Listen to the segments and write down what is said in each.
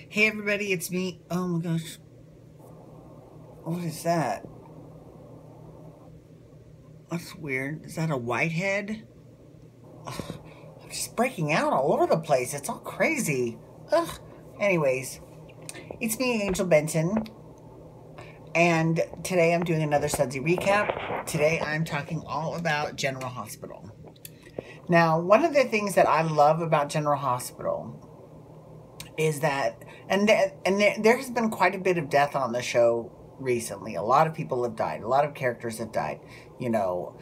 Hey everybody, it's me. Oh my gosh. What is that? That's weird. Is that a whitehead? Ugh, I'm just breaking out all over the place. It's all crazy. Ugh. Anyways, it's me, Angel Benton. And today I'm doing another Sudsy recap. Today I'm talking all about General Hospital. Now, one of the things that I love about General Hospital is that, there has been quite a bit of death on the show recently. A lot of people have died. A lot of characters have died. You know,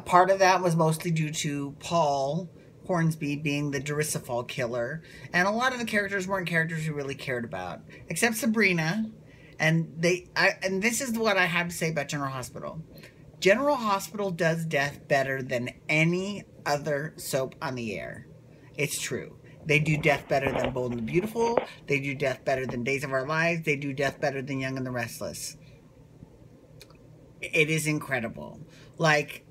part of that was mostly due to Paul Hornsby being the Derisifal killer, and a lot of the characters weren't characters we really cared about, except Sabrina. And this is what I have to say about General Hospital. General Hospital does death better than any other soap on the air. It's true. They do death better than Bold and the Beautiful. They do death better than Days of Our Lives. They do death better than Young and the Restless. It is incredible. Like,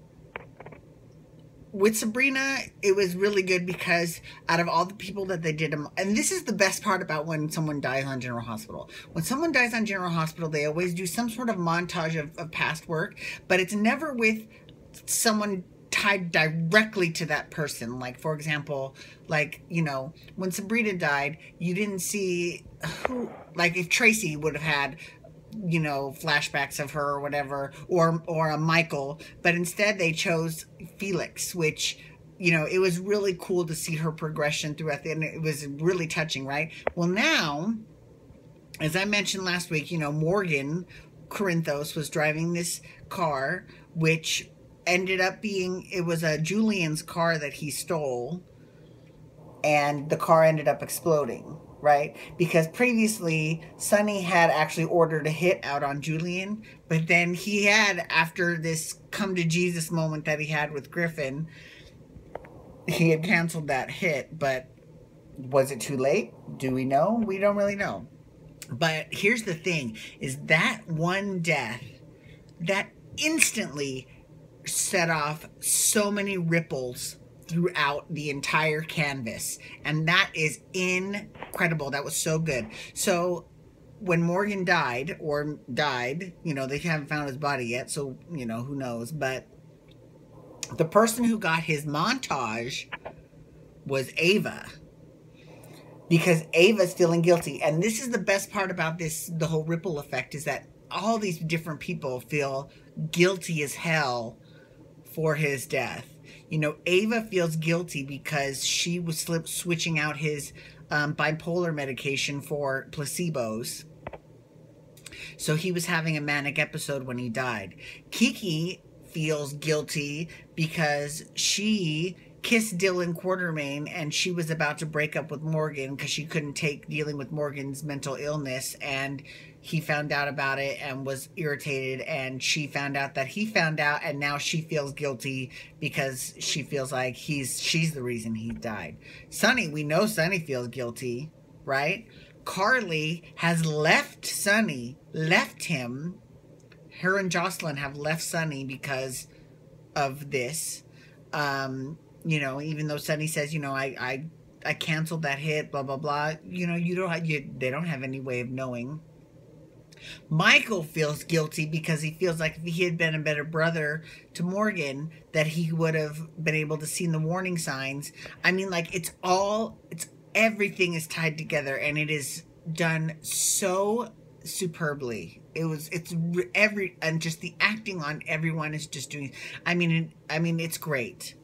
with Sabrina, it was really good because out of all the people that they did, and this is the best part about when someone dies on General Hospital. When someone dies on General Hospital, they always do some sort of montage of past work, but it's never with someone tied directly to that person. Like, for example, like, you know, when Sabrina died, you didn't see who, like, if Tracy would have had, you know, flashbacks of her or whatever, or a Michael, but instead they chose Felix, which, you know, it was really cool to see her progression throughout and it was really touching, right? Well, now, as I mentioned last week, you know, Morgan Corinthos was driving this car, which ended up being, it was a Julian's car that he stole, and the car ended up exploding, right? Because previously, Sonny had actually ordered a hit out on Julian, but then he had, after this come to Jesus moment that he had with Griffin, he had canceled that hit, but was it too late? Do we know? We don't really know. But here's the thing, is that one death, that instantly set off so many ripples throughout the entire canvas, and that is incredible. That was so good. So when Morgan died, you know, they haven't found his body yet, so, you know, who knows, but the person who got his montage was Ava, because Ava's feeling guilty. And this is the best part about this, the whole ripple effect, is that all these different people feel guilty as hell for his death. You know, Ava feels guilty because she was switching out his bipolar medication for placebos. So he was having a manic episode when he died. Kiki feels guilty because she kissed Dylan Quartermain and she was about to break up with Morgan because she couldn't take dealing with Morgan's mental illness, and he found out about it and was irritated, and she found out that he found out, and now she feels guilty because she feels like she's the reason he died. Sonny, we know Sonny feels guilty, right? Carly has left Sonny, left him. Her and Jocelyn have left Sonny because of this. You know, even though Sonny says, you know, I canceled that hit, blah, blah, blah. You know, they don't have any way of knowing. Michael feels guilty because he feels like if he had been a better brother to Morgan, that he would have been able to see the warning signs. I mean, like, everything is tied together, and it is done so superbly. And just the acting on everyone is just doing, I mean, it's great.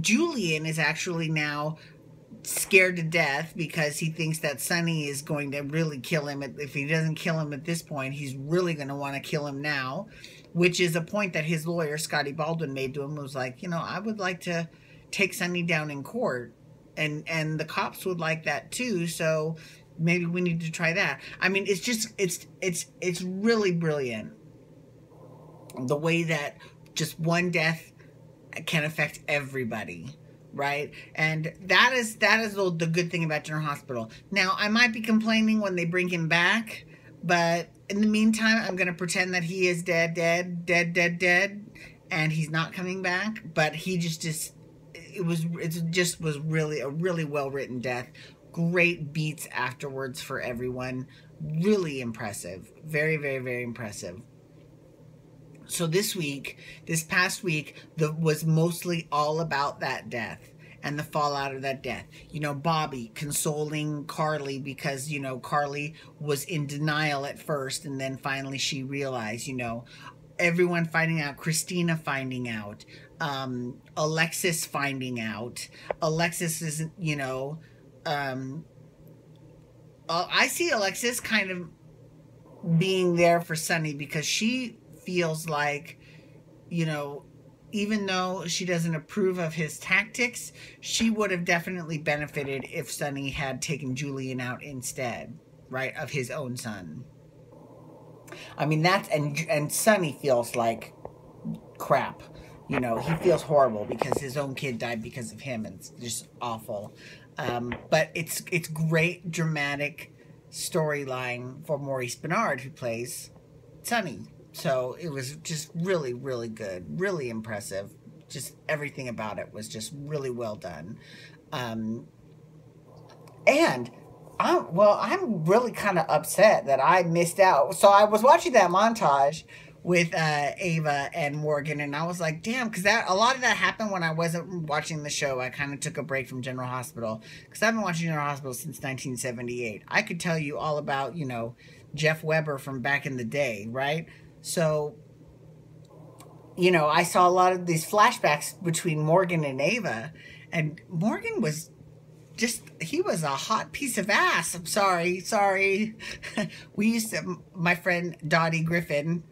Julian is actually now scared to death because he thinks that Sonny is going to really kill him. If he doesn't kill him at this point, he's really going to want to kill him now, which is a point that his lawyer, Scotty Baldwin, made to him. Was like, you know, I would like to take Sonny down in court, and the cops would like that too, so maybe we need to try that. I mean, it's just, it's really brilliant the way that just one death can affect everybody, right? And that is the good thing about General Hospital. Now, I might be complaining when they bring him back, but in the meantime, I'm going to pretend that he is dead, and he's not coming back. But he it just was really a really well written death. great beats afterwards for everyone. Really impressive. Very, very, very impressive. So this past week, was mostly all about that death and the fallout of that death. You know, Bobby consoling Carly because, you know, Carly was in denial at first, and then finally she realized, you know, everyone finding out, Christina finding out, Alexis finding out. Alexis is, you know, I see Alexis kind of being there for Sunny because she feels like, you know, even though she doesn't approve of his tactics, she would have definitely benefited if Sunny had taken Julian out instead, right, of his own son. I mean, that's, and Sunny feels like crap. You know, he feels horrible because his own kid died because of him, and it's just awful. But it's great dramatic storyline for Maurice Benard, who plays Sunny. So it was just really, really good, really impressive. Just everything about it was just really well done. And I'm really kind of upset that I missed out. So I was watching that montage with Ava and Morgan, and I was like, damn, because a lot of that happened when I wasn't watching the show. I kind of took a break from General Hospital because I've been watching General Hospital since 1978. I could tell you all about, you know, Jeff Weber from back in the day, right? So, you know, I saw a lot of these flashbacks between Morgan and Ava, and Morgan was he was a hot piece of ass. I'm sorry. We used to, my friend Dottie Griffin,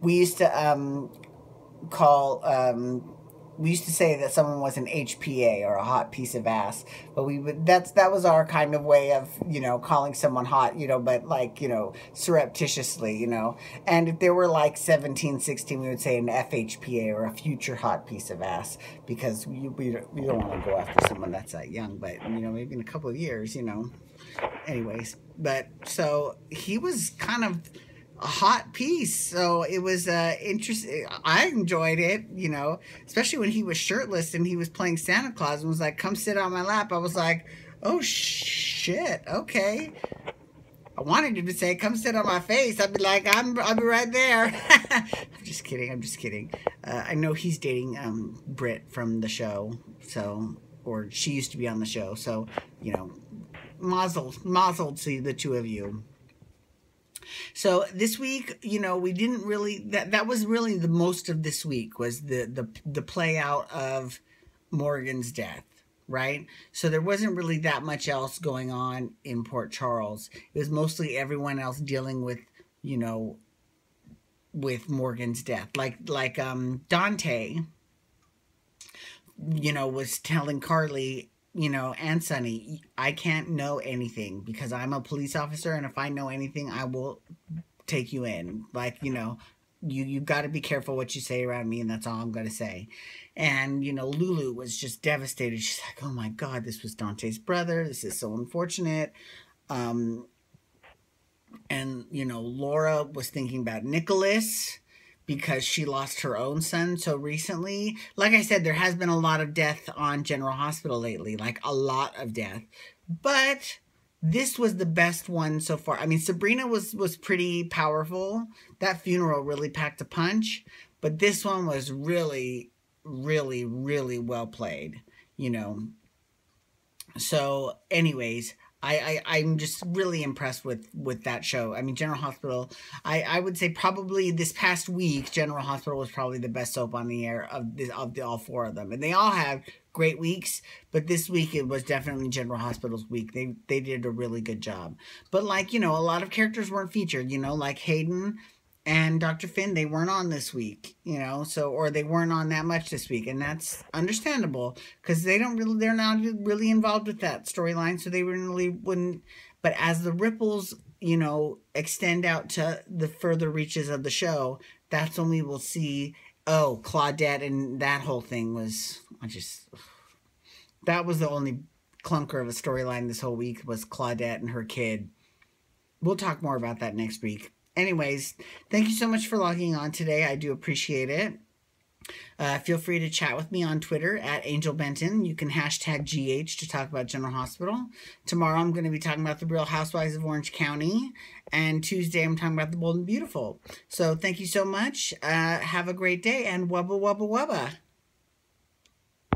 we used to we used to say that someone was an HPA, or a hot piece of ass, but that was our kind of way of, you know, calling someone hot, you know, but like, you know, surreptitiously, you know. And if they were like 17, 16, we would say an FHPA, or a future hot piece of ass, because we don't want to go after someone that's that young, but, you know, maybe in a couple of years, you know. Anyways, but so he was kind of a hot piece, so it was interesting. I enjoyed it, you know, especially when he was shirtless and he was playing Santa Claus and was like, come sit on my lap. I was like, oh shit, okay. I wanted him to say, come sit on my face. I'd be like, I'll be right there. I'm just kidding. I know he's dating Britt from the show, so, or she used to be on the show, so, you know, mazel to the two of you. So this week, you know, we didn't really, that was really the most of this week, was the play out of Morgan's death, right? So there wasn't really that much else going on in Port Charles. It was mostly everyone else dealing with, you know, with Morgan's death. Like Dante, you know, was telling Carly, you know, and Sunny, I can't know anything because I'm a police officer, and if I know anything, I will take you in. Like, you know, you've got to be careful what you say around me, and that's all I'm going to say. And, you know, Lulu was just devastated. She's like, oh my God, this was Dante's brother. This is so unfortunate. And, you know, Laura was thinking about Nicholas, because she lost her own son so recently. Like I said, there has been a lot of death on General Hospital lately, like a lot of death. But this was the best one so far. I mean, Sabrina was pretty powerful. That funeral really packed a punch. But this one was really, really, really well played, you know. So anyways, I'm just really impressed with that show. I mean, General Hospital, I would say probably this past week, General Hospital was probably the best soap on the air of all four of them. And they all have great weeks, but this week it was definitely General Hospital's week. They did a really good job. But like, you know, a lot of characters weren't featured, you know, like Hayden and Dr. Finn, they weren't on this week, you know, so, or they weren't on that much this week, and that's understandable because they're not really involved with that storyline, so they really wouldn't. But as the ripples, you know, extend out to the further reaches of the show, that's when we will see, oh, Claudette, and that whole thing was, that was the only clunker of a storyline this whole week, was Claudette and her kid. We'll talk more about that next week. Anyways, thank you so much for logging on today. I do appreciate it. Feel free to chat with me on Twitter at Angel Benton. You can hashtag GH to talk about General Hospital. Tomorrow I'm going to be talking about the Real Housewives of Orange County. And Tuesday I'm talking about the Bold and Beautiful. So thank you so much. Have a great day and wubba wubba wubba.